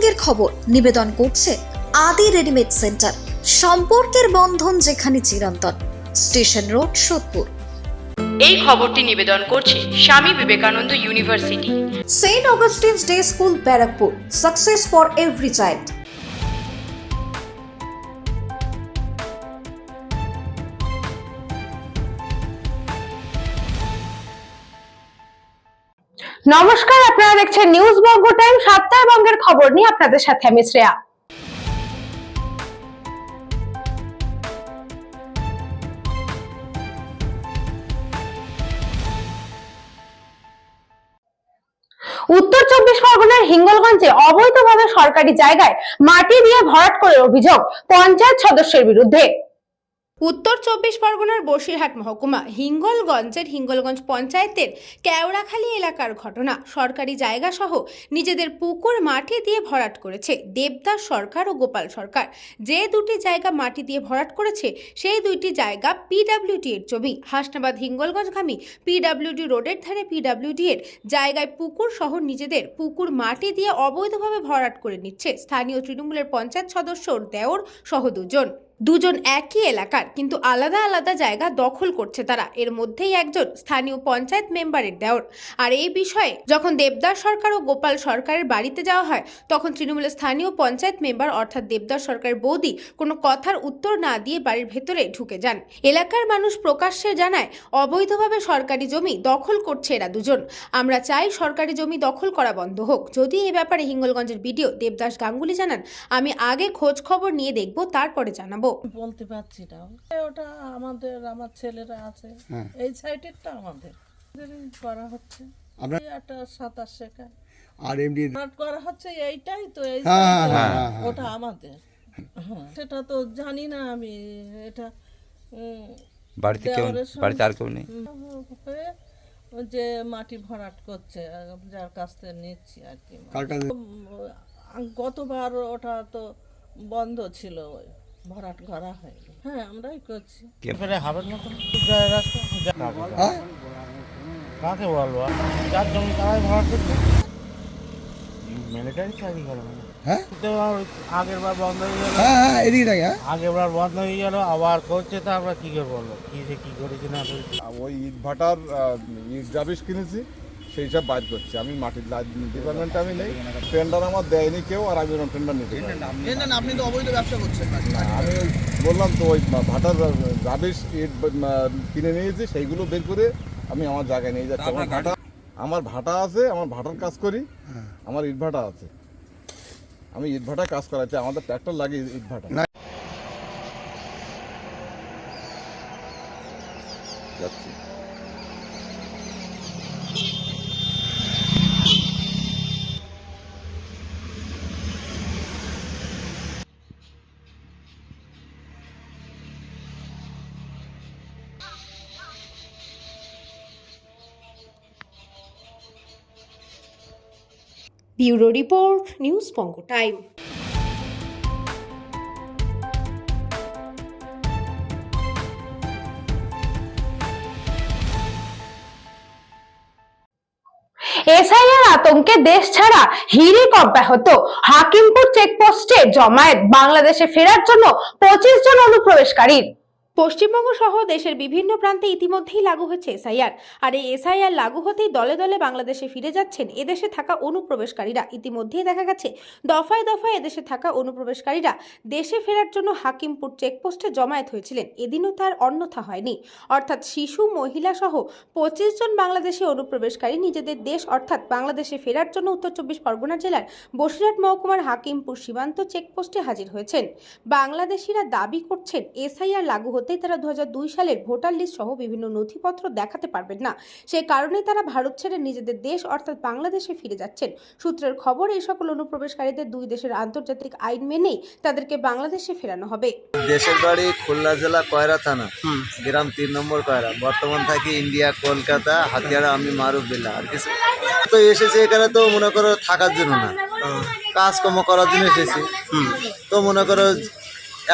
সাঁতারবঙ্গের খবর নিবেদন করছে আদি রেডিমেড সেন্টার, সম্পর্কের বন্ধন যেখানে চিরন্তন। Station road, Sodepur. এই খবরটি নিবেদন করছে Swami Vivekananda university, Saint Augustine's day school, Barrackpore. Success for every child. নমস্কার, আপনারা দেখছেন নিউজ বঙ্গ টাইম। সাঁতারবঙ্গের খবর নিয়ে আপনাদের সাথে আমি শ্রেয়া। উত্তর 24 পরগনার হিঙ্গলগঞ্জে অবৈধভাবে সরকারি জায়গায় মাটি দিয়ে ভরাট করে অভিযোগ পঞ্চায়েত সদস্যের বিরুদ্ধে। উত্তর 24 পরগনার বসিরহাট মহকুমা হিঙ্গলগঞ্জের হিঙ্গলগঞ্জ পঞ্চায়েতের কেওড়াখালী এলাকার ঘটনা। সরকারি জায়গা সহ নিজেদের পুকুর মাটি দিয়ে ভরাট করেছে দেবদাস সরকার ও গোপাল সরকার। যে দুটি জায়গা মাটি দিয়ে ভরাট করেছে সেই দুইটি জায়গা পিডব্লিউডি এর জমি। হাসনাবাদ হিঙ্গলগঞ্জগামী পিডব্লিউডি রোডের ধারে পিডব্লিউডি এর জায়গায় পুকুর সহ নিজেদের পুকুর মাটি দিয়ে অবৈধভাবে ভরাট করে নিচ্ছে স্থানীয় তৃণমূলের পঞ্চায়েত সদস্যর দেওর সহ দুজন একই এলাকার, কিন্তু আলাদা আলাদা জায়গা দখল করছে তারা। এর মধ্যেই একজন স্থানীয় পঞ্চায়েত মেম্বারের দেওর। আর এই বিষয়ে যখন দেবদাস সরকার ও গোপাল সরকারের বাড়িতে যাওয়া হয় তখন তৃণমূলের স্থানীয় পঞ্চায়েত মেম্বার অর্থাৎ দেবদাস সরকারের বৌদি কোনো কথার উত্তর না দিয়ে বাড়ির ভেতরে ঢুকে যান। এলাকার মানুষ প্রকাশ্যে জানায় অবৈধভাবে সরকারি জমি দখল করছে এরা দুজন। আমরা চাই সরকারি জমি দখল করা বন্ধ হোক। যদি এই ব্যাপারে হিঙ্গলগঞ্জের বিডিও দেবদাস গাঙ্গুলি জানান, আমি আগে খোঁজ খবর নিয়ে দেখব, তারপরে জানাবো। বলতে পারছি না, ওটা আমার ছেলেরা আছে, এই সাইডেরটা আমাদের করা হচ্ছে, একটা সাঁতার শেখায় আর এমনি করা হচ্ছে, এইটাই তো এই ওটা আমাদের। সেটা তো জানি না আমি, এটা বাড়িতে আর কেউ নেই যে মাটি ভরাট করছে যার কাছ থেকে নিচ্ছি আর কি। গতবার ওটা তো বন্ধ ছিল, ভরাট করা হয়নি। হ্যাঁ, আমরাই করছি। কাকে বলবো, যার জমি তারাই ভরাট করছে। মিলিটারি চাকরি করে মানে আগের বার বন্ধ হয়ে গেল, আগের বার বন্ধ হয়ে গেল, আবার করছে। তা আমরা কি করে বলবো কি করেছি না করেছি। ওই ইট ভাটার ইট জাবিস কিনেছি, সেই সব বাইর করছি। আমি মাটির ডিপার্টমেন্টে আমি নেই, টেন্ডার আমার দেয়নি কেউ, আর আমি টেন্ডার নিতে পারি। আপনি তো অবৈধ ব্যবসা করছেন। আমি বললাম তো ওই ভাটার জাবিস ইট কিনে নিয়েছি, সেইগুলো বের করে আমি আমার জায়গায় নিয়ে যাচ্ছি। আমার ভাটা আছে, আমার ভাটার কাজ করি, আমার ইট ভাটা আছে, আমি ইট ভাটা কাজ করাচ্ছি। আমাদের ট্র্যাক্টর লাগে ইট ভাটা যাচ্ছি। Bureau report, news Banga time. SIR আতঙ্কে দেশ ছাড়া হিড়িক অব্যাহত। হাকিমপুর চেকপোস্টে জমায়েত। বাংলাদেশে ফেরার জন্য 25 জন অনুপ্রবেশকারীর। পশ্চিমবঙ্গ সহ দেশের বিভিন্ন প্রান্তে ইতিমধ্যেই লাগু হয়েছে এসআইআর। আর এই এসআইআর লাগু হতেই দলে দলে বাংলাদেশে ফিরে যাচ্ছেন এদেশে থাকা অনুপ্রবেশকারীরা। ইতিমধ্যেই দেখা গেছে দফায় দফায় এদেশে থাকা অনুপ্রবেশকারীরা দেশে ফেরার জন্য হাকিমপুর চেকপোস্টে জমায়েত হয়েছিলেন। এদিনও তার অন্যথা হয়নি। অর্থাৎ শিশু, মহিলা সহ 25 জন বাংলাদেশি অনুপ্রবেশকারী নিজেদের দেশ অর্থাৎ বাংলাদেশে ফেরার জন্য উত্তর 24 পরগনা জেলার বসিরহাট মহকুমার হাকিমপুর সীমান্ত চেকপোস্টে হাজির হয়েছেন। বাংলাদেশিরা দাবি করছেন এসআইআর লাগু হতেই তারা 2002 সালের ভোটার লিস্ট সহ বিভিন্ন নথিপত্র দেখাতে পারবেন না। সে কারণে তারা ভারত ছেড়ে নিজেদের দেশ অর্থাৎ বাংলাদেশে ফিরে যাচ্ছেন। সূত্রের খবর, এই সকল অনুপ্রবেশকারীদের দুই দেশের আন্তর্জাতিক আইন মেনেই তাদেরকে বাংলাদেশে ফেরানো হবে। দেশের বাড়ি খুলনা জেলা কয়রা থানা, গ্রাম 3 নম্বর কয়রা। বর্তমান থাকি ইন্ডিয়া, কলকাতা, হাতিয়ারা। আমি মারুফ বিল্লাহ। আর কিছু তো এসেছে এখানে, তো মনে করো থাকার জন্য না, কাজকর্ম করার জন্য এসেছি। তো মনে করো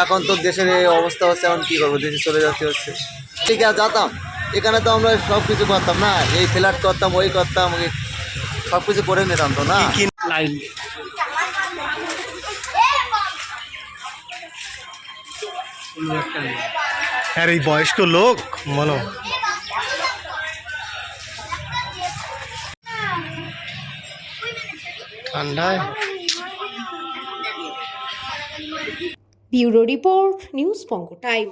এখন তো দেশের এই অবস্থা হচ্ছে, এখন কি করবো, দেশে চলে যাচ্ছে হচ্ছে। ঠিক আছে, যেতাম এখানে তো আমরা সব কিছু করতাম না, এই ফ্ল্যাট করতাম, ওই করতাম, সব কিছু করে নিতাম তো না। আর এই বয়স্ক লোক বলো ঠান্ডায়। Bureau report, news Banga time.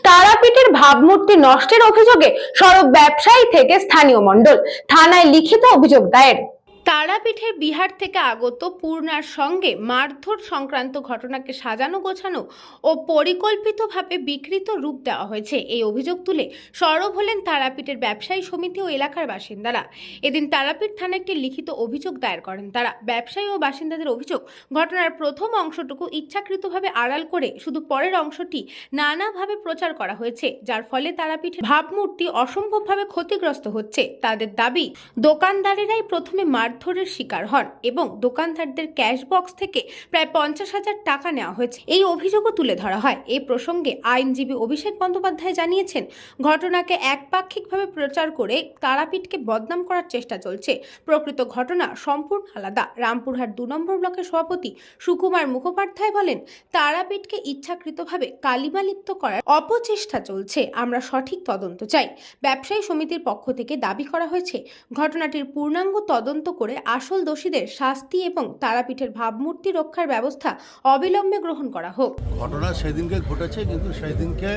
তারাপীঠের ভাবমূর্তি নষ্টের অভিযোগে সড়ক ব্যবসায়ী থেকে স্থানীয় মণ্ডল থানায় লিখিত অভিযোগ দায়ের। তারাপীঠের বিহার থেকে আগত পূর্ণার সঙ্গে মারধর সংক্রান্ত ঘটনাকে সাজানো গোছানো ও পরিকল্পিতভাবে বিকৃত রূপ দেওয়া হয়েছে, এই অভিযোগ তুলে সরব হলেন তারাপীঠের ব্যবসায়ী সমিতি ও এলাকার বাসিন্দারা। এদিন তারাপীঠ থানায় একটি লিখিত অভিযোগ দায়ের করেন তারা। ব্যবসায়ী ও বাসিন্দাদের অভিযোগ, ঘটনার প্রথম অংশটুকু ইচ্ছাকৃতভাবে আড়াল করে শুধু পরের অংশটি নানাভাবে প্রচার করা হয়েছে, যার ফলে তারাপীঠের ভাবমূর্তি অসম্ভবভাবে ক্ষতিগ্রস্ত হচ্ছে। তাদের দাবি, দোকানদারেরাই প্রথমে মারধরের শিকার হন এবং দোকানদারদের ক্যাশ বক্স থেকে প্রায় 50,000 টাকা নেওয়া হয়েছে। এই অভিযোগও তুলে ধরা হয়। এই প্রসঙ্গে আইনজীবী অভিষেক বন্দ্যোপাধ্যায় জানিয়েছেন, ঘটনাকে একপাক্ষিকভাবে প্রচার করে তারাপীঠকে বদনাম করার চেষ্টা চলছে। প্রকৃত ঘটনা সম্পূর্ণ আলাদা। রামপুরহাট 2 নম্বর ব্লকের সভাপতি সুকুমার মুখোপাধ্যায় বলেন, তারাপীঠকে ইচ্ছাকৃতভাবে কালিমালিপ্ত করার অপচেষ্টা চলছে। আমরা সঠিক তদন্ত চাই। ব্যবসায়ী সমিতির পক্ষ থেকে দাবি করা হয়েছে, ঘটনাটির পূর্ণাঙ্গ তদন্ত করে আসল দোষীদের শাস্তি এবং তারাপীঠের ভাবমূর্তি রক্ষার ব্যবস্থা অবিলম্বে গ্রহণ করা হোক। ঘটনা সেদিনকে ঘটেছে, কিন্তু সেদিনকে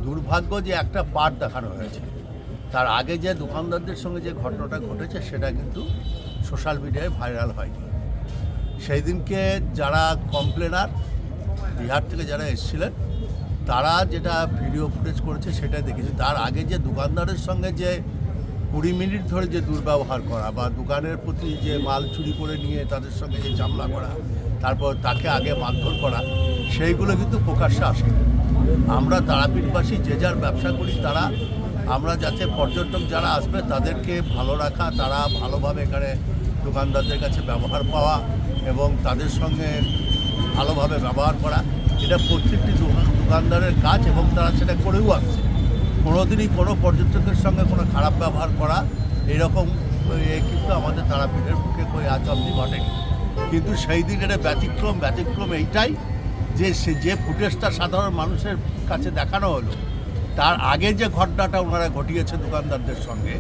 দুর্ভাগ্য যে একটা পার্ট দেখানো হয়েছে। তার আগে যে দোকানদারদের সঙ্গে যে ঘটনাটা ঘটেছে সেটা কিন্তু সোশ্যাল মিডিয়ায় ভাইরাল হয়নি। সেই দিনকে যারা কমপ্লেনার বিহার থেকে যারা এসেছিলেন তারা যেটা ভিডিও ফুটেজ করেছে সেটাই দেখেছি। তার আগে যে দোকানদারের সঙ্গে যে 20 মিনিট ধরে যে দুর্ব্যবহার করা বা দোকানের প্রতি যে মাল চুরি করে নিয়ে তাদের সঙ্গে যে ঝামেলা করা, তারপর তাকে আগে মারধর করা, সেইগুলো কিন্তু প্রকাশ্যে আসে। আমরা তারাপীঠবাসী যে যার ব্যবসা করি, তারা আমরা যাতে পর্যটক যারা আসবে তাদেরকে ভালো রাখা, তারা ভালোভাবে এখানে দোকানদারদের কাছে ব্যবহার পাওয়া এবং তাদের সঙ্গে ভালোভাবে ব্যবহার করা, এটা প্রত্যেকটি দোকানদারের কাজ এবং তারা সেটা করেও আসছে। কোনোদিনই কোনো পর্যটকের সঙ্গে কোনো খারাপ ব্যবহার করা এরকম কিন্তু আমাদের তারাপীঠের মুখে কই আজ অবধি ঘটেনি। কিন্তু সেই দিনের ব্যতিক্রম এইটাই যে ফুটেজটা সাধারণ মানুষের কাছে দেখানো হলো, তার আগে যে ঘটনাটা ওনারা ঘটিয়েছে দোকানদারদের সঙ্গে,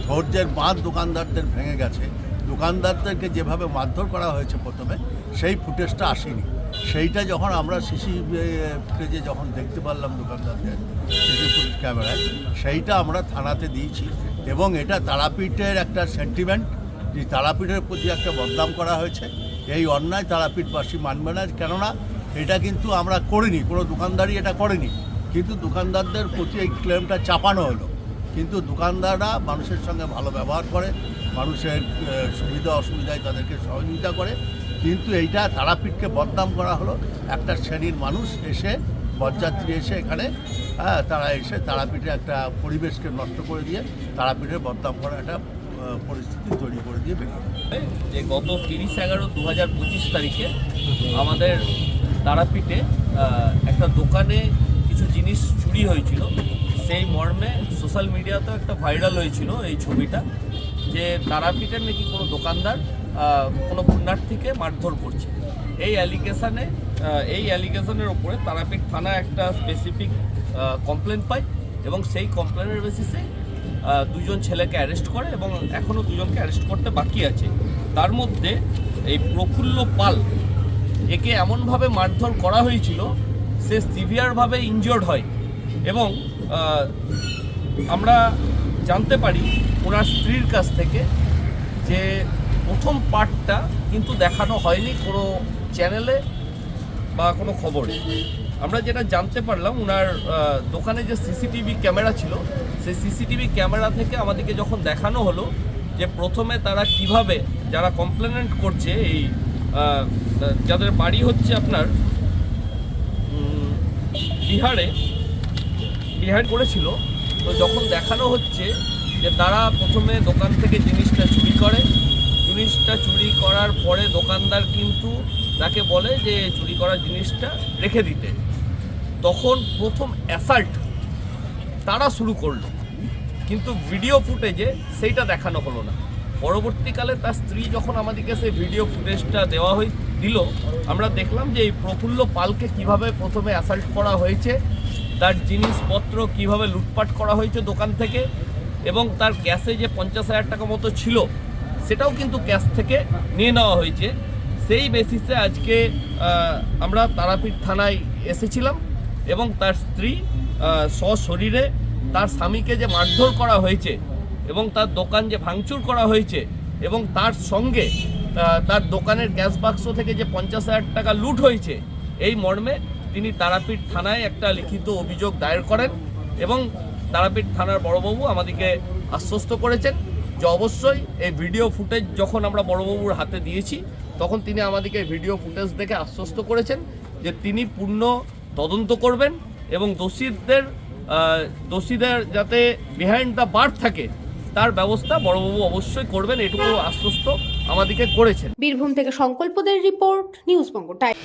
ধৈর্যের বাঁধ দোকানদারদের ভেঙে গেছে, দোকানদারদেরকে যেভাবে মারধর করা হয়েছে প্রথমে, সেই ফুটেজটা আসেনি। সেইটা যখন আমরা সিসি ফুটেজে যখন দেখতে পারলাম দোকানদারদের সিসি ফুটেজ ক্যামেরায়, সেইটা আমরা থানাতে দিয়েছি এবং এটা তারাপীঠের একটা সেন্টিমেন্ট, যে তারাপীঠের প্রতি একটা বদনাম করা হয়েছে। এই অন্যায় তারাপীঠবাসী মানবে না, কেননা এটা কিন্তু আমরা করিনি, কোনো দোকানদারই এটা করেনি, কিন্তু দোকানদারদের প্রতি এই ক্লেমটা চাপানো হলো। কিন্তু দোকানদাররা মানুষের সঙ্গে ভালো ব্যবহার করে, মানুষের সুবিধা অসুবিধায় তাদেরকে সহযোগিতা করে, কিন্তু এইটা তারাপীঠকে বদনাম করা হলো। একটা শ্রেণীর মানুষ এসে, বরযাত্রী এসে এখানে তারা এসে তারাপীঠের একটা পরিবেশকে নষ্ট করে দিয়ে তারাপীঠের বদনাম করা একটা পরিস্থিতি তৈরি করে দিয়ে বেরিয়ে যে গত 30/11/2025 তারিখে আমাদের তারাপীঠে একটা দোকানে কিছু জিনিস চুরি হয়েছিল। সেই মর্মে সোশ্যাল মিডিয়াতেও একটা ভাইরাল হয়েছিল এই ছবিটা, যে তারাপীঠের নাকি কোনো দোকানদার কোনো পুণ্যার্থীকে মারধর করছে। এই অ্যালিগেশনের ওপরে তারাপীঠ থানা একটা স্পেসিফিক কমপ্লেন পায় এবং সেই কমপ্লেনের বেসিসে 2জন ছেলেকে অ্যারেস্ট করে এবং এখনও 2জনকে অ্যারেস্ট করতে বাকি আছে। তার মধ্যে এই প্রফুল্ল পাল, একে এমনভাবে মারধর করা হয়েছিল সে সিভিয়ারভাবে ইনজিওর্ড হয় এবং আমরা জানতে পারি ওনার স্ত্রীর কাছ থেকে যে প্রথম পার্টটা কিন্তু দেখানো হয়নি কোনো চ্যানেলে বা কোনো খবরে। আমরা যেটা জানতে পারলাম, ওনার দোকানে যে সিসিটিভি ক্যামেরা ছিল, সেই সিসিটিভি ক্যামেরা থেকে আমাদেরকে যখন দেখানো হলো যে প্রথমে তারা কিভাবে, যারা কমপ্লেনেন্ট করছে, এই যাদের বাড়ি হচ্ছে আপনার বিহার করেছিল, তো যখন দেখানো হচ্ছে যে তারা প্রথমে দোকান থেকে জিনিসটা চুরি করে, জিনিসটা চুরি করার পরে দোকানদার কিন্তু তাকে বলে যে চুরি করা জিনিসটা রেখে দিতে, তখন প্রথম অ্যাসাল্ট তারা শুরু করলো। কিন্তু ভিডিও ফুটেজে সেইটা দেখানো হলো না। পরবর্তীকালে তার স্ত্রী যখন আমাদেরকে সেই ভিডিও ফুটেজটা দেওয়া দিল, আমরা দেখলাম যে এই প্রফুল্ল পালকে কিভাবে প্রথমে অ্যাসাল্ট করা হয়েছে, তার জিনিসপত্র কিভাবে লুটপাট করা হয়েছে দোকান থেকে, এবং তার ক্যাশে যে 50,000 টাকা মতো ছিল সেটাও কিন্তু ক্যাশ থেকে নিয়ে নেওয়া হয়েছে। সেই বেসিসে আজকে আমরা তারাপীঠ থানায় এসেছিলাম এবং তার স্ত্রী সশরীরে তার স্বামীকে যে মারধর করা হয়েছে এবং তার দোকান যে ভাঙচুর করা হয়েছে এবং তার সঙ্গে তার দোকানের ক্যাশ বাক্স থেকে যে 50,000 টাকা লুট হয়েছে, এই মর্মে তিনি তারাপীঠ থানায় একটা লিখিত অভিযোগ দায়ের করেন এবং তারাপীঠ থানার বড়বাবু আমাদেরকে আশ্বস্ত করেছেন যে অবশ্যই এই ভিডিও ফুটেজ যখন আমরা বড়বাবুর হাতে দিয়েছি তখন তিনি আমাদেরকে ভিডিও ফুটেজ দেখে আশ্বস্ত করেছেন যে তিনি পূর্ণ তদন্ত করবেন এবং দোষীদের যাতে বিহাইন্ড দ্য বার থাকে তার ব্যবস্থা বড়বাবু অবশ্যই করবেন, এটুকু আশ্বস্ত আমাদেরকে করেছেন। বীরভূম থেকে সংকল্পদের report, news Banga time.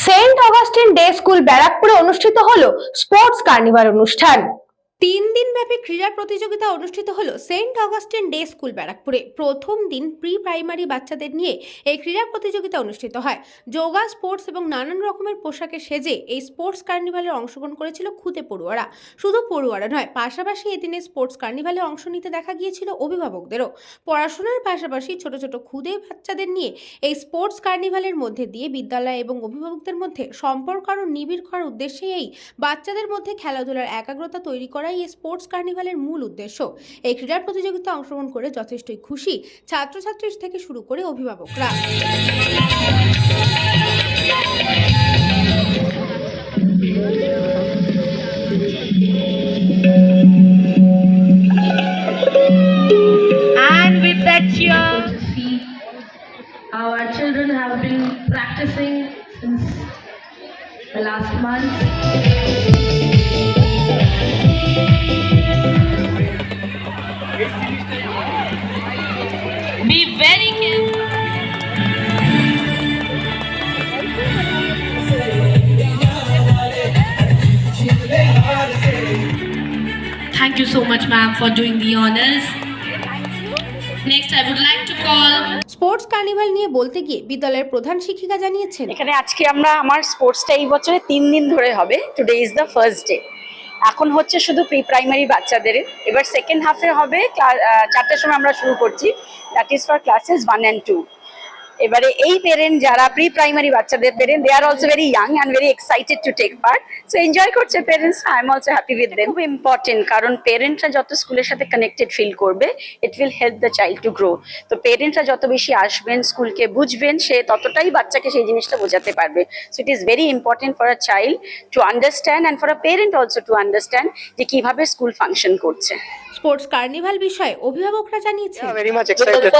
Saint Augustine day school ব্যারাকপুরে অনুষ্ঠিত হলো স্পোর্টস কার্নিভাল অনুষ্ঠান। 3 দিনব্যাপী ক্রীড়া প্রতিযোগিতা অনুষ্ঠিত হলো সেন্ট অগাস্টিন ডে স্কুল ব্যারাকপুরে। প্রথম দিন প্রি প্রাইমারি বাচ্চাদের নিয়ে এই ক্রীড়া প্রতিযোগিতা অনুষ্ঠিত হয়। যোগা, স্পোর্টস এবং নানান রকমের পোশাকে সেজে এই স্পোর্টস কার্নিভালে অংশগ্রহণ করেছিল খুদে পড়ুয়ারা। শুধু পড়ুয়ারা নয়, পাশাপাশি এদিনে স্পোর্টস কার্নিভালে অংশ নিতে দেখা গিয়েছিল অভিভাবকদেরও। পড়াশোনার পাশাপাশি ছোট ছোট খুদে বাচ্চাদের নিয়ে এই স্পোর্টস কার্নিভালের মধ্যে দিয়ে বিদ্যালয় এবং অভিভাবকদের মধ্যে সম্পর্ক আরও নিবিড় করার উদ্দেশ্যে এই বাচ্চাদের মধ্যে খেলাধুলার একাগ্রতা তৈরি করা এই স্পোর্টস কার্নিভালের মূল উদ্দেশ্য। এই ক্রীড়া প্রতিযোগিতায় অংশগ্রহণ করে যথেষ্টই খুশি ছাত্রছাত্রী থেকে শুরু করে অভিভাবকরা। And with that cheer, our children have been practicing since the last month. Be very careful. Thank you so much, ma'am, for doing the honors. Next, I would like to call. Sports carnival নিয়ে বলতে গিয়ে বিদ্যালয়ের প্রধান শিক্ষিকা জানিয়েছেন, এখানে আজকে আমার স্পোর্টসটা এই বছরে 3 দিন ধরে হবে। Today is the first day. এখন হচ্ছে শুধু প্রি প্রাইমারি বাচ্চাদের, এবার সেকেন্ড হাফে হবে 4টার সময় আমরা শুরু করছি, that is for classes 1 and 2। এবারে এই পেরেন্ট যারা প্রি প্রাইমারি বাচ্চাদের parent, they are also very young and very excited to take part, so enjoy করছে parents. I am also happy with them. খুব ইম্পর্টেন্ট, কারণ পেরেন্টরা যত স্কুলের সাথে কানেক্টেড ফিল করবে, it will help the child to grow. তো পেরেন্টরা যত বেশি আসবেন, স্কুলকে বুঝবেন, সে ততটাই বাচ্চাকে সেই জিনিসটা বোঝাতে পারবে। So it is very important for a child to understand and for a parent also to understand যে কিভাবে স্কুল ফাংশন করছে। স্পোর্টস কার্নিভাল বিষয়ে অভিভাবকরা জানিয়েছেন, very much excited.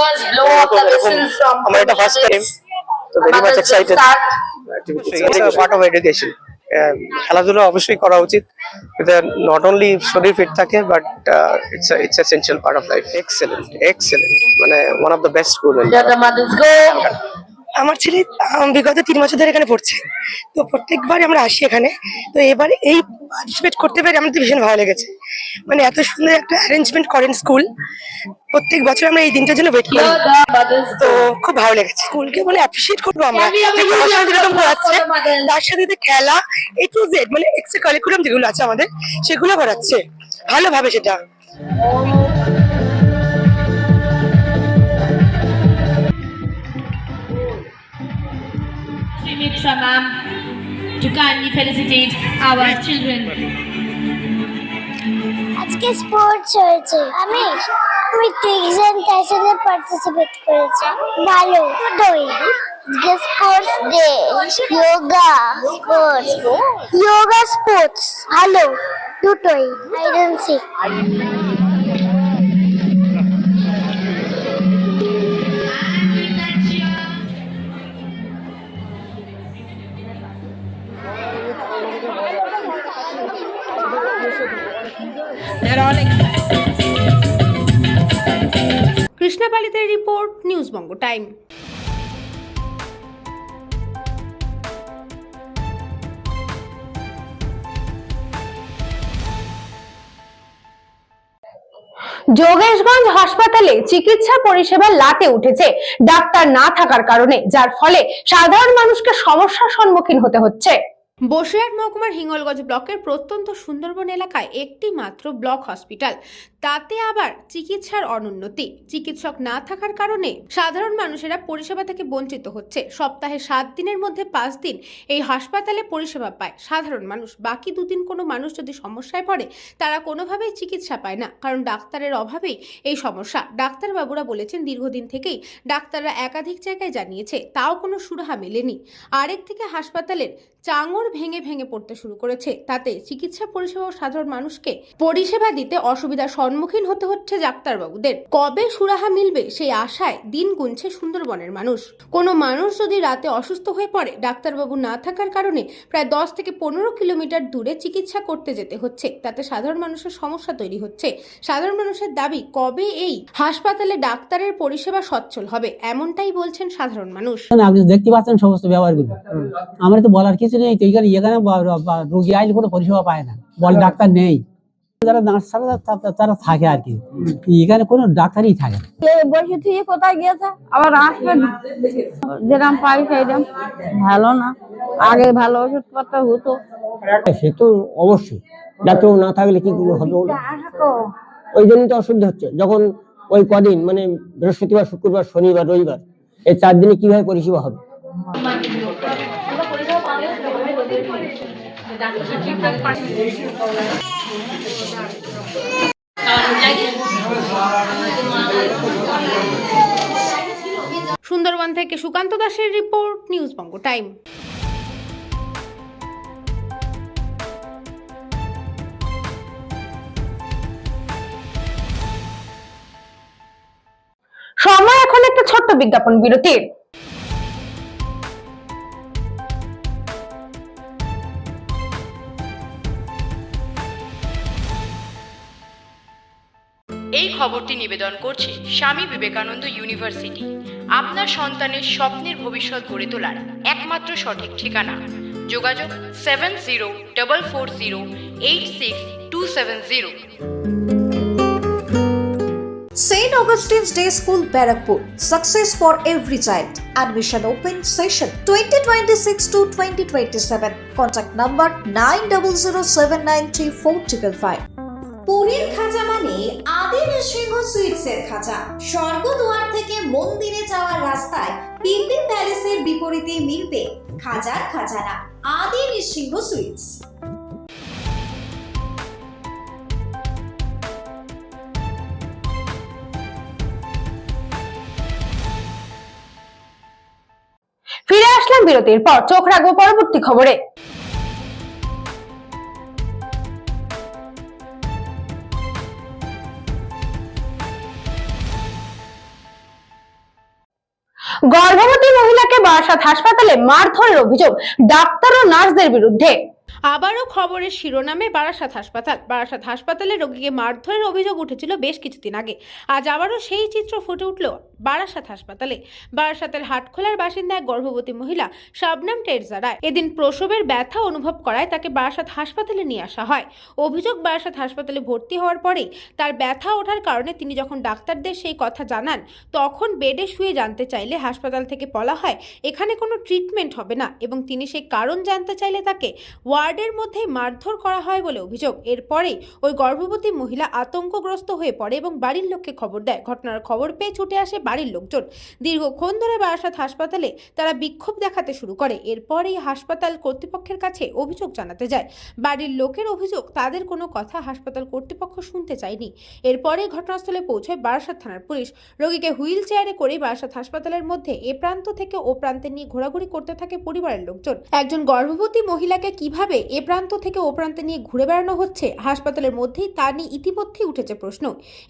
আমার এটা ফার্স্ট টাইম, তো very much excited. It's a part of education. খেলাধুলা অবশ্যই করা উচিত, এটা নট অনলি শরীর ফিট থাকে but it's essential part of life. Excellent, মানে one of the best school. আমার ছেলে বিগত 3 বছর ধরে এখানে পড়ছে, তো প্রত্যেকবার আমরা আসি এখানে। তো এবারে এই পার্টিসিপেট করতে পেরে আমাদের ভীষণ ভালো লেগেছে। মানে এত সুন্দর একটা অ্যারেঞ্জমেন্ট করেন স্কুল, প্রত্যেক বছর আমরা এই দিনটার জন্য ওয়েট করি, তো খুব ভালো লেগেছে। স্কুলকে মানে অ্যাপ্রিসিয়েট করবো আমরা, যেরকম করাচ্ছে তার সাথে খেলা A to Z, মানে এক্সট্রা কারিকুলাম যেগুলো আছে আমাদের সেগুলো করাচ্ছে ভালোভাবে সেটা। Ma'am, to kindly felicitate our children. আজকে স্পোর্টস হয়েছে, আমি ট্রিক্স এন্ড টাইসনে পার্টিসিপেট করেছি, ভালো দুটোই। স্পোর্টস ডে, যোগা স্পোর্টস ভালো দুটোই। Hide and seek. কৃষ্ণাপালিতের report, news Banga time. Yogeshganj হাসপাতালে চিকিৎসা পরিষেবা লাটে উঠেছে ডাক্তার না থাকার কারণে, যার ফলে সাধারণ মানুষকে সমস্যার সম্মুখীন হতে হচ্ছে। বসিরহাট মহকুমার হিঙ্গলগঞ্জ ব্লকের প্রত্যন্ত সুন্দরবন এলাকায় একটি মাত্র ব্লক হসপিটাল, তাতে আবার চিকিৎসার অনুন্নতি। চিকিৎসক না থাকার কারণে সাধারণ মানুষেরা পরিষেবা থেকে বঞ্চিত হচ্ছে। সপ্তাহে 7 দিনের মধ্যে 5 দিন এই হাসপাতালে পরিষেবা পায় সাধারণ মানুষ। বাকি 2 দিন কোনো মানুষ যদি সমস্যায় পড়ে তারা কোনোভাবেই চিকিৎসা পায় না, কারণ ডাক্তারের অভাবেই এই সমস্যা। ডাক্তারবাবুরা বলেছেন দীর্ঘদিন থেকেই ডাক্তাররা একাধিক জায়গায় জানিয়েছে, তাও কোনো সুরাহা মেলেনি। আরেক থেকে হাসপাতালের চাঙড় ভেঙে ভেঙে পড়তে শুরু করেছে, তাতে চিকিৎসা পরিষেবা সাধারণ মানুষকে পরিষেবা দিতে অসুবিধার সম্মুখীন হতে হচ্ছে ডাক্তারবাবুদের। কবে সুরাহা মিলবে সেই আশায় দিন গুনছে সুন্দরবনের মানুষ। কোনো মানুষ যদি রাতে অসুস্থ হয়ে পড়ে, ডাক্তারবাবু না থাকার কারণে প্রায় 10 থেকে 15 কিলোমিটার দূরে চিকিৎসা করতে যেতে হচ্ছে, তাতে সাধারণ মানুষের সমস্যা তৈরি হচ্ছে। সাধারণ মানুষের দাবি, কবে এই হাসপাতালে ডাক্তারের পরিষেবা সচ্ছল হবে, এমনটাই বলছেন সাধারণ মানুষ। আপনি দেখতে পাচ্ছেন সমস্ত ব্যবহারগুলো, আমরা তো বলার কিছু নেই। তো এখানে রোগী আইলে কোনো পরিষেবা পায় না, বল ডাক্তার নেই। যারা নার্স তারা থাকে আর কি, এখানে কোনো ডাক্তারই থাকে না। বসে থেকে কোথায় গিয়েছে, আবার আসবে যেরকম পাই সেইরকম ভালো না। আগে ভালো ওষুধপত্র হতো, সে তো অবশ্যই ডাক্তার না থাকলে কি হবে, ওই জন্য তো অসুবিধা হচ্ছে। যখন ওই কদিন মানে বৃহস্পতিবার, শুক্রবার, শনিবার, রবিবার, এই 4 দিনে কিভাবে পরিষেবা হবে? সুন্দরবন থেকে সুকান্ত দাসের রিপোর্ট, নিউজ বঙ্গ টাইম। সময় এখন একটা ছোট্ট বিজ্ঞাপন বিরতির। এই খবরটি নিবেদন করছে স্বামী বিবেকানন্দ ইউনিভার্সিটি, আপনার সন্তানের স্বপ্নের ভবিষ্যৎ গড়ে তোলার একমাত্র সঠিক ঠিকানা। যোগাযোগ 7044086270। St. Augustine's Day School, Barakpur. Success for every child. Admission open session 2026 to 2027. Contact number 9007934555. পুরীর খাজা মানে আদি নৃসিংহ সুইটসের খাজা। স্বর্গদুয়ার থেকে মন্দিরে যাওয়ার রাস্তায় পিলপিল প্যালেসের বিপরীতে মিলবে খাজার খাজানা আদি নৃসিংহ সুইটস। ফিরে আসলাম বিরতির পর, চোখ রাখবো পরবর্তী খবরে। গর্ভবতী মহিলাকে বারাসাত হাসপাতালে মারধরের অভিযোগ ডাক্তার ও নার্সদের বিরুদ্ধে। আবারও খবরের শিরোনামে বারাসাত হাসপাতাল। বারাসাত হাসপাতালে রোগীকে মারধরের অভিযোগ উঠেছিল বেশ কিছুদিন আগে। আজ আবারও সেই চিত্র ফুটে উঠল বারাসাত হাসপাতালে। বারাসাতের হাটখোলার বাসিন্দা এক গর্ভবতী মহিলা শাবনাম টেরজা রায় এদিন প্রসবের ব্যথা অনুভব করায় তাকে বারাসাত হাসপাতালে নিয়ে আসা হয়। অভিযোগ, বারাসাত হাসপাতালে ভর্তি হওয়ার পরেই তার ব্যথা ওঠার কারণে তিনি যখন ডাক্তারদের সেই কথা জানান, তখন বেডে শুয়ে জানতে চাইলে হাসপাতাল থেকে বলা হয় এখানে কোনো ট্রিটমেন্ট হবে না, এবং তিনি সেই কারণ জানতে চাইলে তাকে ওয়ার্ডের মধ্যেই মারধর করা হয় বলে অভিযোগ। এরপরেই ওই গর্ভবতী মহিলা আতঙ্কগ্রস্ত হয়ে পড়ে এবং বাড়ির লোককে খবর দেয়। ঘটনার খবর পেয়ে ছুটে আসে বাড়ির লোকজন। দীর্ঘক্ষণ ধরে বারাসাত হাসপাতালে তারা বিক্ষোভ দেখাতে শুরু করে। এরপরেই হাসপাতাল কর্তৃপক্ষের কাছে অভিযোগ জানাতে যায়। বাড়ির লোকের অভিযোগ, তাদের কোনো কথা হাসপাতাল কর্তৃপক্ষ শুনতে চায়নি। এরপরে ঘটনাস্থলে পৌঁছয় বারাসাত থানার পুলিশ। রোগীকে হুইল চেয়ারে করে বারাসাত হাসপাতালের মধ্যে এ প্রান্ত থেকে ও প্রান্তে নিয়ে ঘোরাঘুরি করতে থাকে পরিবারের লোকজন। একজন গর্ভবতী মহিলাকে কিভাবে এ প্রান্ত থেকে ও প্রান্তে নিয়ে ঘুরে বেড়ানো হচ্ছে হাসপাতালের মধ্যেই, তা নিয়ে ইতিমধ্যেই উঠেছে প্রশ্ন।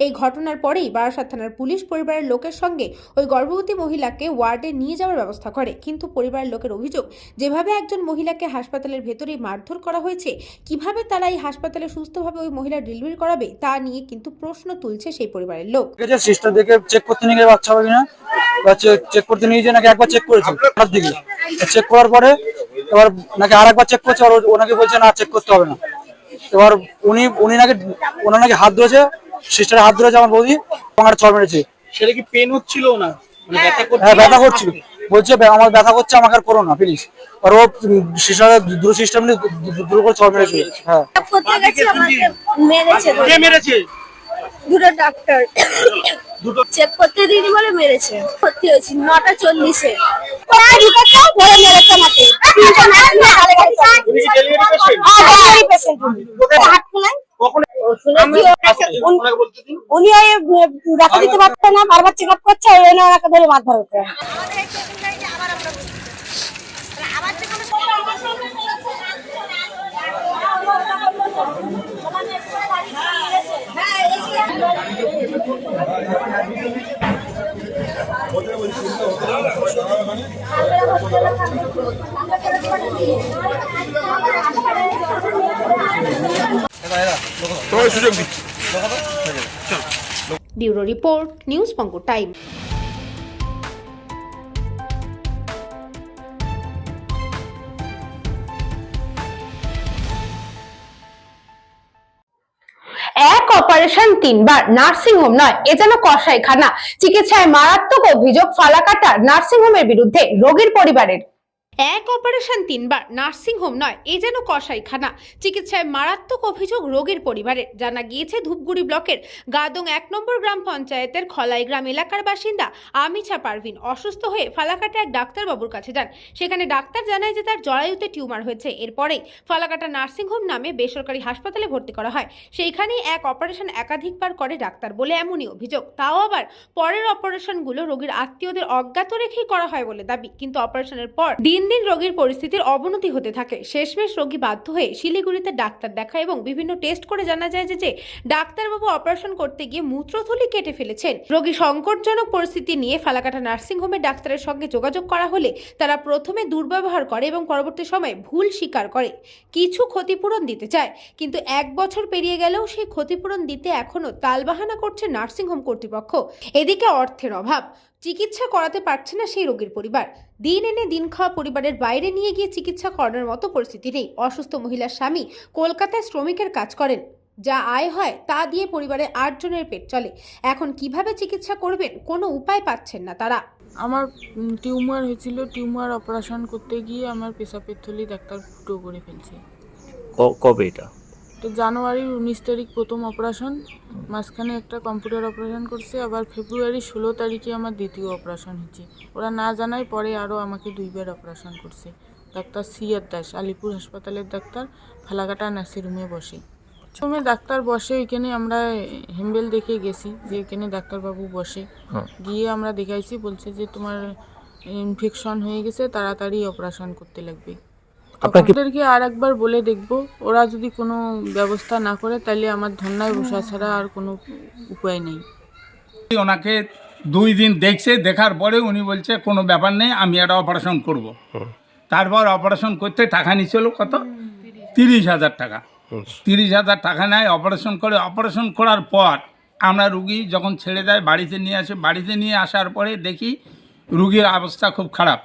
এই ঘটনার পরেই বারাসাত থানার পুলিশ পরিবারের লোকের সঙ্গে ওই গর্ভবতী মহিলাকে ওয়ার্ডে নিয়ে যাওয়ার ব্যবস্থা করে। কিন্তু পরিবারের লোকের অভিযোগ, যেভাবে একজন মহিলাকে হাসপাতালের ভেতরেই মারধর করা হয়েছে, কিভাবে তারা এই হাসপাতালে সুস্থভাবে ওই মহিলা ডেলিভারি করাবে, তা নিয়ে কিন্তু প্রশ্ন তুলছে সেই পরিবারের লোক। সিস্টার দেখে চেক করতে নিয়ে গেলে বাচ্চা হবে কিনা, চেক করতে নিয়ে যে নাকি একবার চেক করেছে, চেক করার পরে এবার নাকি আরেকবার চেক করছে, আর ওনাকে বলছে না চেক করতে হবে না। এবার উনি নাকি হাত ধরেছে, সিস্টারের হাত ধরেছে আমার বৌদি, আমার চড় মেরেছে। সেটা কি পেন হচ্ছিল না, হ্যাঁ ব্যথা করছিল, বলছে আমার ব্যথা করছে, আমাকে আর করো না প্লিজ। আর ও সিস্টারের দ্রুত সিস্টেম নিয়ে দ্রুত করে চড় মেরেছে। হ্যাঁ কে মেরেছে? দুটো ডাক্তার চেক করতে দিইনি বলে মেরেছে। ভর্তি হয়েছি 9:40-এ। উনি দেখা দিতে পারছে না, বারবার চেক আপ করছে, ওই জন্য ওনাকে ধরে মারধর হচ্ছে। Bureau report, news Banga time. এক অপারেশন 3 বার, নার্সিংহোম নয় এ যেন কসাইখানা। চিকিৎসায় মারাত্মক অভিযোগ ফালাকাটার নার্সিংহোমের বিরুদ্ধে রোগীর পরিবারের। এক অপারেশন 3 বার, নার্সিংহোম নয় এ যেন কসাইখানা। চিকিৎসায় মারাত্মক অভিযোগ রোগীর পরিবারের। জানা গিয়েছে ধূপগুড়ি ব্লকের গাদং 1 নম্বর গ্রাম পঞ্চায়েতের খলাই গ্রাম এলাকার বাসিন্দা আমিছা পারভিন অসুস্থ হয়ে ফালাকাটা এক ডাক্তারবাবুর কাছে যান। সেখানে ডাক্তার জানায় যে তার জরায়ুতে টিউমার হয়েছে। এরপরেই ফালাকাটা নার্সিংহোম নামে বেসরকারি হাসপাতালে ভর্তি করা হয়। সেইখানেই এক অপারেশন একাধিকবার করে ডাক্তার বলে এমনই অভিযোগ। তাও আবার পরের অপারেশনগুলো রোগীর আত্মীয়দের অজ্ঞাত রেখেই করা হয় বলে দাবি। কিন্তু অপারেশনের পর দিন দিন রোগীর পরিস্থিতির অবনতি হতে থাকে। শেষমেশ রোগী বাধ্য হয়ে শিলিগুড়িতে ডাক্তার দেখায় এবং বিভিন্ন টেস্ট করে জানা যায় যে ডাক্তারবাবু অপারেশন করতে গিয়ে মূত্রথলি কেটে ফেলেছেন। রোগী সংকটজনক পরিস্থিতি নিয়ে ফালাকাটা নার্সিংহোমে ডাক্তারের সঙ্গে যোগাযোগ করা হলে তারা প্রথমে দুর্ব্যবহার করে এবং পরবর্তী সময়ে ভুল স্বীকার করে কিছু ক্ষতিপূরণ দিতে চায়। কিন্তু 1 বছর পেরিয়ে গেলেও সেই ক্ষতিপূরণ দিতে এখনো তালবাহানা করছে নার্সিংহোম কর্তৃপক্ষ। এদিকে অর্থের অভাব, চিকিৎসা করাতে পারছে না সেই রোগীর পরিবার। দিন এনে দিন খাওয়া পরিবারের বাইরে নিয়ে গিয়ে চিকিৎসা করানোর মতো পরিস্থিতি নেই। অসুস্থ মহিলার স্বামী কলকাতায় শ্রমিকের কাজ করেন, যা আয় হয় তা দিয়ে পরিবারের 8 জনের পেট চলে। এখন কিভাবে চিকিৎসা করবেন কোনো উপায় পাচ্ছেন না তারা। আমার টিউমার হয়েছিল, টিউমার অপারেশন করতে গিয়ে আমার পেশাবের থলি ডাক্তার ফুটো করে ফেলছে। কবে এটা? তো জানুয়ারির 19 তারিখ প্রথম অপারেশন, মাঝখানে একটা কম্পিউটার অপারেশন করছে, আবার ফেব্রুয়ারি 16 তারিখে আমার দ্বিতীয় অপারেশন হচ্ছে। ওরা না জানায় পরে আরও আমাকে 2 বার অপারেশন করছে। ডাক্তার সিআর দাস, আলিপুর হাসপাতালের ডাক্তার, ফালাকাটা নার্সিংহোমে বসে। প্রথমে ডাক্তার বসে, ওইখানে আমরা হেম্বেল দেখে গেছি যে এখানে ডাক্তারবাবু বসে। গিয়ে আমরা দেখাইছি, বলছে যে তোমার ইনফেকশন হয়ে গেছে, তাড়াতাড়ি অপারেশন করতে লাগবে। আপনাদেরকে আর একবার বলে দেখবো, ওরা যদি কোনো ব্যবস্থা না করে তাহলে আমার ধর্নায় বসা ছাড়া আর কোনো উপায় নেই। ওনাকে 2 দিন দেখছে, দেখার পরে উনি বলছে কোনো ব্যাপার নেই, আমি একটা অপারেশন করব। তারপর অপারেশন করতে টাকা নিয়েছিল কত? 30,000 টাকা। 30,000 টাকা নেয়, অপারেশন করে। অপারেশন করার পর আমরা রুগী যখন ছেড়ে দেয় বাড়িতে নিয়ে আসে। বাড়িতে নিয়ে আসার পরে দেখি রুগীর অবস্থা খুব খারাপ,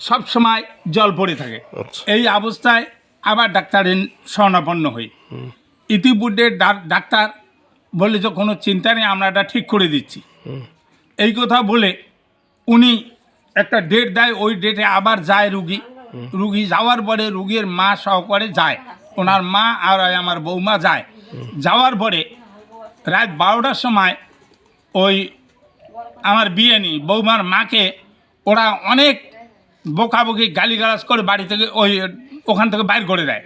সব সময় জল পড়ে থাকে। এই অবস্থায় আবার ডাক্তারের শরণাপন্ন হই। ইতিপূর্বে ডাক্তার বলে যে কোনো চিন্তা নেই, আমরা এটা ঠিক করে দিচ্ছি। এই কথা বলে উনি একটা ডেট দেয়, ওই ডেটে আবার যায় রুগী। রুগী যাওয়ার পরে রুগীর মা সহকারে যায়, ওনার মা আর আমার বৌমা যায়। যাওয়ার পরে রাত 12টার সময় ওই আমার বিয়েনি বৌমার মাকে ওরা অনেক বকাবকি গালিগালাজ করে বাড়ি থেকে ওখান থেকে বাইর করে দেয়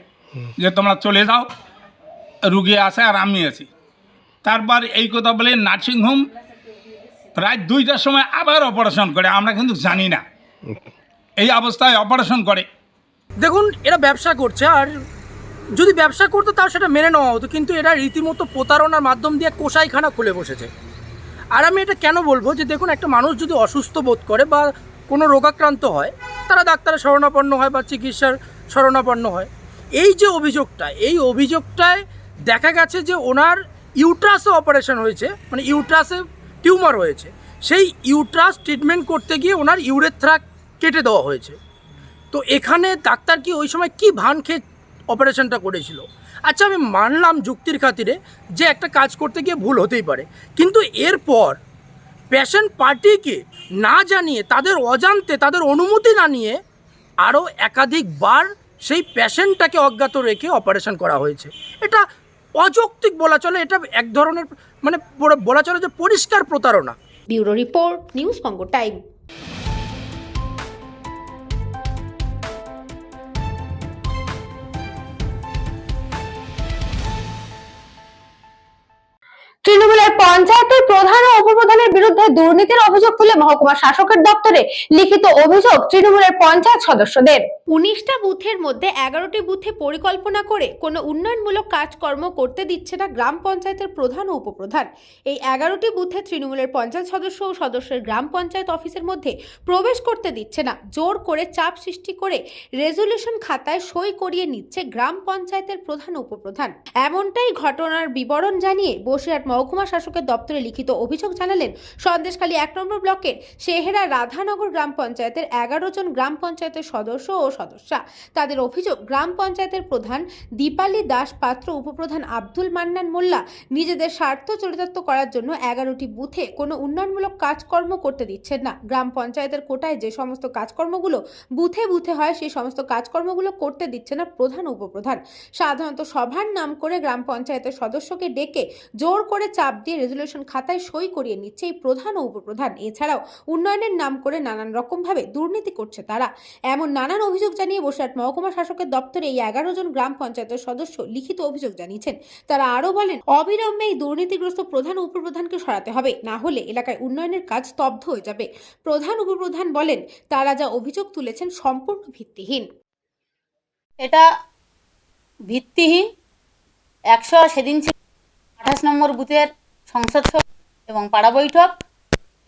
যে তোমরা চলে যাও, রুগী আসে আর আমি আছি। তারপর এই কথা বলে নার্সিংহোম রাত 2টার সময় আবার অপারেশন করে, আমরা কিন্তু জানি না এই অবস্থায় অপারেশন করে। দেখুন, এরা ব্যবসা করছে, আর যদি ব্যবসা করতো তাও সেটা মেনে নেওয়া হতো, কিন্তু এরা রীতিমতো প্রতারণার মাধ্যম দিয়ে কসাইখানা খুলে বসেছে। আর আমি এটা কেন বলবো, যে দেখুন, একটা মানুষ যদি অসুস্থ বোধ করে বা কোনো রোগাক্রান্ত হয়, তারা ডাক্তারের শরণাপন্ন হয় বা চিকিৎসার শরণাপন্ন হয়। এই যে অভিযোগটা, এই অভিযোগটায় দেখা গেছে যে ওনার ইউট্রাসে অপারেশন হয়েছে, মানে ইউট্রাসে টিউমার হয়েছে। সেই ইউট্রাস ট্রিটমেন্ট করতে গিয়ে ওনার ইউরেথ্রা কেটে দেওয়া হয়েছে। তো এখানে ডাক্তার কি ওই সময় কি ভান খেয়ে অপারেশনটা করেছিল? আচ্ছা আমি মানলাম যুক্তির খাতিরে যে একটা কাজ করতে গিয়ে ভুল হতেই পারে, কিন্তু এরপর পেশেন্ট পার্টিকে না জানিয়ে, তাদের অজান্তে, তাদের অনুমতি না নিয়ে আরও একাধিকবার সেই পেশেন্টটাকে অজ্ঞাত রেখে অপারেশন করা হয়েছে। এটা অযৌক্তিক বলা চলে, এটা এক ধরনের মানে বলা চলে যে পরিষ্কার প্রতারণা। Bureau report, news Banga time. তৃণমূলের পঞ্চায়েতের প্রধান ও উপপ্রধানের বিরুদ্ধে দুর্নীতির অভিযোগ তুলে মহকুমা শাসকের দপ্তরে লিখিত অভিযোগ তৃণমূলের পঞ্চায়েত সদস্যদের। 19টা বুথের মধ্যে 11টি বুথে পরিকল্পনা করে কোনো উন্নয়নমূলক কাজকর্ম করতে দিচ্ছে না গ্রাম পঞ্চায়েতের প্রধান ও উপপ্রধান। এই 11টি বুথে তৃণমূলের পঞ্চায়েত সদস্য ও সদস্যের গ্রাম পঞ্চায়েত অফিসের মধ্যে প্রবেশ করতে দিচ্ছে না। জোর করে চাপ সৃষ্টি করে রেজলিউশন খাতায় সই করিয়ে নিচ্ছে গ্রাম পঞ্চায়েতের প্রধান ও উপপ্রধান। এমনটাই ঘটনার বিবরণ জানিয়ে বসিরহাট মহকুমা শাসকের দপ্তরে লিখিত অভিযোগ জানালেন সন্দেশখালী 1 নম্বর ব্লকের শেহেরা রাধানগর গ্রাম পঞ্চায়েতের 11 জন গ্রাম পঞ্চায়েতের সদস্য ও সদস্যা। তাদের অভিযোগ, গ্রাম পঞ্চায়েতের প্রধান দীপালি দাস পাত্র, উপপ্রধান আব্দুল মান্নান মোল্লা নিজেদের স্বার্থ চরিতার্থ করার জন্য 11টি বুথে কোনো উন্নয়নমূলক কাজকর্ম করতে দিচ্ছেন না। গ্রাম পঞ্চায়েতের কোটায় যে সমস্ত কাজকর্মগুলো বুথে বুথে হয় সেই সমস্ত কাজকর্মগুলো করতে দিচ্ছে না প্রধান ও উপপ্রধান। সাধারণত সভার নাম করে গ্রাম পঞ্চায়েতের সদস্যকে ডেকে জোর করে চাপ দিয়ে রেজলিউশন খাতায় সই করিয়ে নিচ্ছে এই প্রধান ও উপপ্রধান। এছাড়াও উন্নয়নের নাম করে নানান রকম ভাবে দুর্নীতি করছে তারা। এমন নানান অভিযোগ জানিয়ে বসিরহাট মহকুমা শাসকের দপ্তরে এই 11 জন গ্রাম পঞ্চায়েতের সদস্য লিখিত অভিযোগ জানিয়েছেন। তারা আরো বলেন, অবিলম্বে এই দুর্নীতিগ্রস্ত প্রধান ও উপপ্রধানকে সরাতে হবে, না হলে এলাকায় উন্নয়নের কাজ স্তব্ধ হয়ে যাবে। প্রধান উপপ্রধান বলেন, তারা যা অভিযোগ তুলেছেন সম্পূর্ণ ভিত্তিহীন। এটা ভিত্তিহীন। সেদিন ছিল 28 নম্বর বুথের সংসদ সভা এবং পাড়া বৈঠক।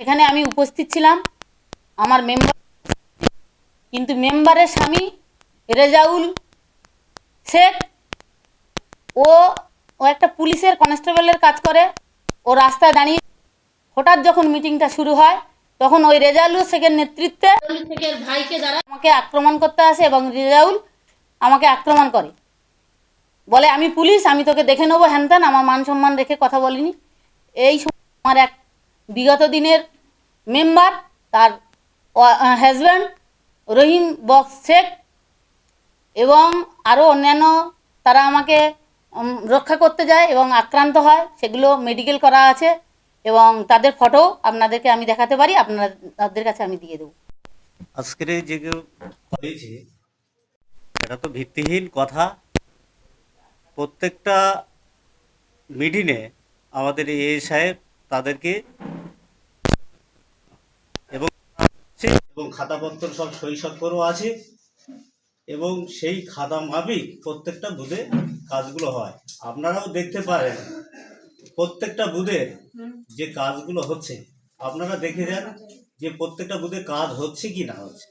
এখানে আমি উপস্থিত ছিলাম, আমার মেম্বার, কিন্তু মেম্বারের স্বামী রেজাউল শেখ ও একটা পুলিশের কনস্টেবলের কাজ করে, ও রাস্তায় দাঁড়িয়ে। হঠাৎ যখন মিটিংটা শুরু হয় তখন ওই রেজাউল শেখের নেতৃত্বে শেখের ভাইকে দ্বারা আমাকে আক্রমণ করতে আসে এবং রেজাউল আমাকে আক্রমণ করে, বলে আমি পুলিশ, আমি তোকে দেখে নেবো, হ্যান ত্যান। আমার মান সম্মান রেখে কথা বলিনি। এই সময় আমার এক বিগত দিনের মেম্বার, তার হাজব্যান্ড রহিম বক্স শেখ এবং আরও অন্যান্য, তারা আমাকে রক্ষা করতে যায় এবং আক্রান্ত হয়। সেগুলো মেডিকেল করা আছে এবং তাদের ফটো আপনাদেরকে আমি দেখাতে পারি, আপনাদের কাছে আমি দিয়ে দেবো। আজকের যে হয়েছে এটা তো ভিত্তিহীন কথা। প্রত্যেকটা মিটিংয়ে আমাদের এ সাহেব তাদেরকে এবং খাতাপত্র সব সই স্বাক্ষরও আছে এবং সেই খাতা মাফিক প্রত্যেকটা বুথে কাজগুলো হয়। আপনারাও দেখতে পারেন প্রত্যেকটা বুথের যে কাজগুলো হচ্ছে, আপনারা দেখে যান যে প্রত্যেকটা বুথে কাজ হচ্ছে কি না হচ্ছে।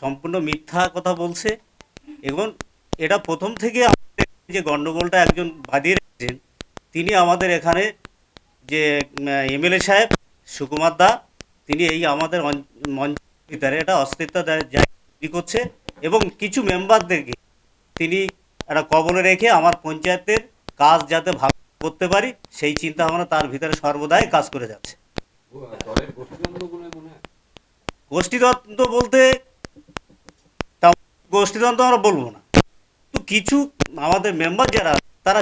সম্পূর্ণ মিথ্যা কথা বলছে এবং এটা প্রথম থেকে যে গণ্ডগোলটা একজন বাঁধিয়ে রেখেছেন, তিনি আমাদের এখানে যে এমএলএ সাহেব সুকুমার দা, তিনি এই আমাদের মঞ্চের ভিতরে এটা অস্তিত্ব তৈরি করছে এবং কিছু মেম্বারদেরকে তিনি একটা কবলে রেখে আমার পঞ্চায়েতের কাজ যাতে ভাগ করতে পারি সেই চিন্তা ভাবনা তার ভিতরে সর্বদাই কাজ করে যাচ্ছে। গোষ্ঠীদ্বন্দ্ব বলতে গোষ্ঠীদ্বন্দ্ব আমরা বলবো না, তো কিছু আমাদের মেম্বার যারা তারা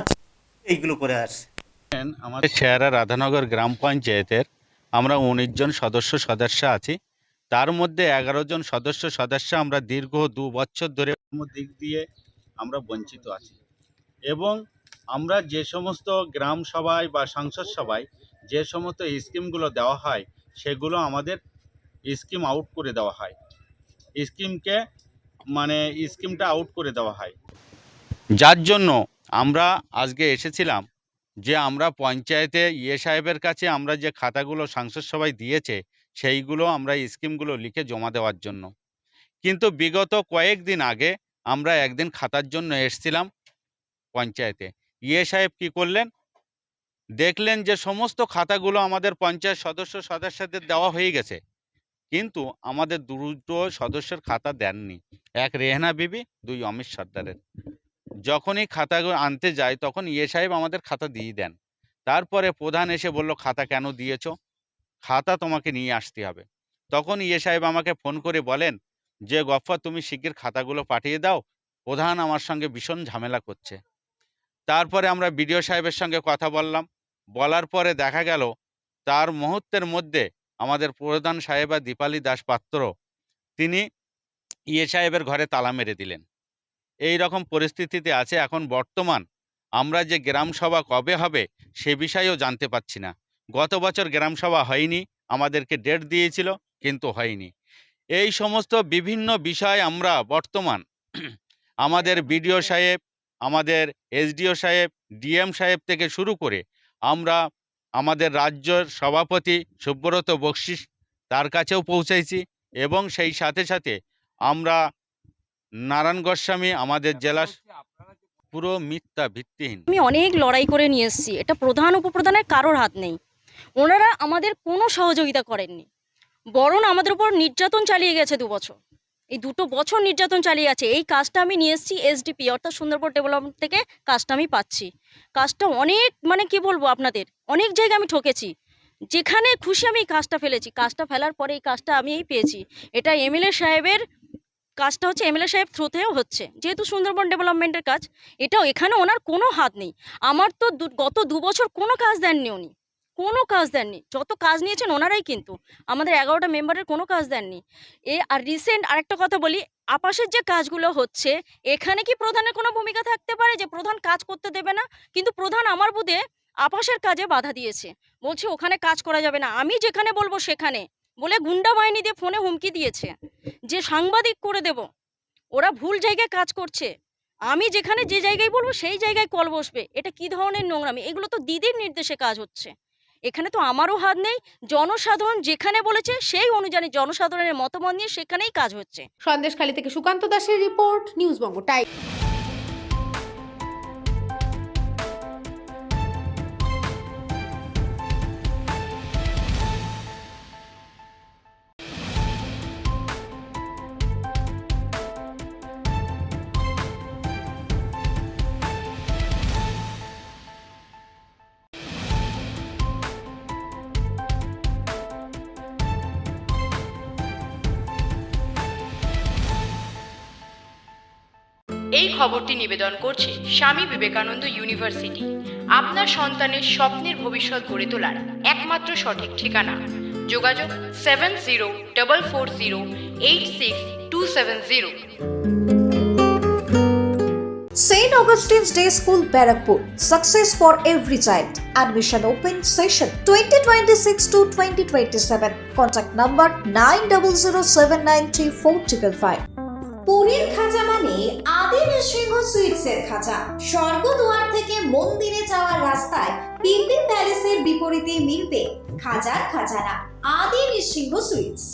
এইগুলো করে আসছে। আমাদের শেহেরা রাধানগর গ্রাম পঞ্চায়েতের আমরা 19 জন সদস্য আছি। তার মধ্যে 11 জন সদস্য আমরা দীর্ঘ 2 বছর ধরে দিক দিয়ে আমরা বঞ্চিত আছি এবং আমরা যে সমস্ত গ্রাম সভায় বা সংসদ সভায় যে সমস্ত স্কিমগুলো দেওয়া হয় সেগুলো আমাদের স্কিম আউট করে দেওয়া হয়, স্কিমটা আউট করে দেওয়া হয়। যার জন্য আমরা আজকে এসেছিলাম যে আমরা পঞ্চায়েতে সাহেবের কাছে আমরা যে খাতাগুলো সংসদ সভায় দিয়েছে সেইগুলো আমরা স্কিমগুলো লিখে জমা দেওয়ার জন্য। কিন্তু বিগত কয়েকদিন আগে আমরা একদিন খাতার জন্য এসেছিলাম পঞ্চায়েতে। সাহেব কি করলেন, দেখলেন যে সমস্ত খাতাগুলো আমাদের পঞ্চায়েত সদস্যদের দেওয়া হয়ে গেছে, কিন্তু আমাদের 2 সদস্যের খাতা দেননি। 1 রেহানা বিবি, 2 অমিত সর্দারের। যখনই খাতাগুলো আনতে যাই তখন ইয়ে সাহেব আমাদের খাতা দিয়ে দেন। তারপরে প্রধান এসে বলল, খাতা কেন দিয়েছো? খাতা তোমাকে নিয়ে আসতে হবে। তখন ইয়ে সাহেব আমাকে ফোন করে বলেন যে, গফফর তুমি শিগগির খাতাগুলো পাঠিয়ে দাও, প্রধান আমার সঙ্গে ভীষণ ঝামেলা করছে। তারপরে আমরা বিডিও সাহেবের সঙ্গে কথা বললাম। বলার পরে দেখা গেল তার মুহূর্তের মধ্যে আমাদের প্রধান সাহেবা দীপালি দাস পাত্র তিনি ইয়ে সাহেবের ঘরে তালা মেরে দিলেন। এই রকম পরিস্থিতিতে আছে এখন বর্তমান। আমরা যে গ্রাম সভা কবে হবে সে বিষয়েও জানতে পাচ্ছি না। গত বছর গ্রাম সভা হয়নি, আমাদেরকে ডেট দিয়েছিল কিন্তু হয়নি। এই সমস্ত বিভিন্ন বিষয় আমরা বর্তমান আমাদের বিডিও সাহেব, আমাদের এসডিও সাহেব, ডিএম সাহেব থেকে শুরু করে আমরা আমাদের রাজ্যের সভাপতি সুব্রত বক্সি তার কাছেও পৌঁছাইছি এবং সেই সাথে সাথে আমরা নারায়ণ গোস্বামী আমাদের জেলা পুরো মিথ্যা ভিত্তিহীন। আমি অনেক লড়াই করে নিয়ে এসেছি, এটা প্রধান উপপ্রধানের কারোর হাত নেই। ওনারা আমাদের কোনো সহযোগিতা করেননি, বরং আমাদের উপর নির্যাতন চালিয়ে গেছে 2 বছর। এই 2 বছর নির্যাতন চালিয়ে আছে। এই কাজটা আমি নিয়ে এসেছি এসডিপি অর্থাৎ সুন্দরবন ডেভেলপমেন্ট থেকে কাজটা আমি পাচ্ছি। কাজটা অনেক মানে কি বলবো আপনাদের, অনেক জায়গায় আমি ঠকেছি, যেখানে খুশি আমি এই কাজটা ফেলেছি। কাজটা ফেলার পরে এই কাজটা আমি পেয়েছি। এটা এমএলএ সাহেবের কাজটা হচ্ছে, এমএলএ সাহেব থ্রুতেও হচ্ছে, যেহেতু সুন্দরবন ডেভেলপমেন্টের কাজ। এটাও এখানে ওনার কোনো হাত নেই। আমার তো গত 2 বছর কোনো কাজ দেননি উনি, কোনো কাজ দেননি। যত কাজ নিয়েছেন ওনারাই, কিন্তু আমাদের 11টা মেম্বারের কোনো কাজ দেননি। আর রিসেন্ট আরেকটা কথা বলি, আপাশের যে কাজগুলো হচ্ছে এখানে কি প্রধানের কোনো ভূমিকা থাকতে পারে যে প্রধান কাজ করতে দেবে না? কিন্তু প্রধান আমার বুধে আপাশের কাজে বাধা দিয়েছে, বলছে ওখানে কাজ করা যাবে না, আমি যেখানে বলবো সেখানে বলে গুন্ডা বাহিনী দিয়ে ফোনে হুমকি দিয়েছে যে সাংবাদিক করে দেব। ওরা ভুল জায়গায় কাজ করছে, আমি যেখানে যে জায়গায় বলবো সেই জায়গায় কল বসবে। এটা কি ধরনের নোংরামি? এগুলো তো দিদির নির্দেশে কাজ হচ্ছে, এখানে তো আমারও হাত নেই। জনসাধারণ যেখানে বলেছে সেই অনুযায়ী জনসাধারণের মতামত নিয়ে সেখানেই কাজ হচ্ছে। সন্দেশখালী থেকে সুকান্ত দাসের রিপোর্ট, নিউজ বঙ্গ টাইম। এই খবরটি নিবেদন করছে স্বামী বিবেকানন্দ ইউনিভার্সিটি। আপনার সন্তানের স্বপ্নের ভবিষ্যৎ গড়ে তোলার একমাত্র সঠিক ঠিকানা। যোগাযোগ 7044086270। St. Augustine's Day School, Barakpur. Success for every child. Admission open session 2026 to 2027. Contact number 9007934555. পুরীর খাজা মানে আদি নৃসিংহ সুইটসের খাজা। স্বর্গদুয়ার থেকে মন্দিরে যাওয়ার রাস্তায় পিপি প্যালেসের বিপরীতে মিলবে খাজার খাজানা আদি নৃসিংহ সুইটস।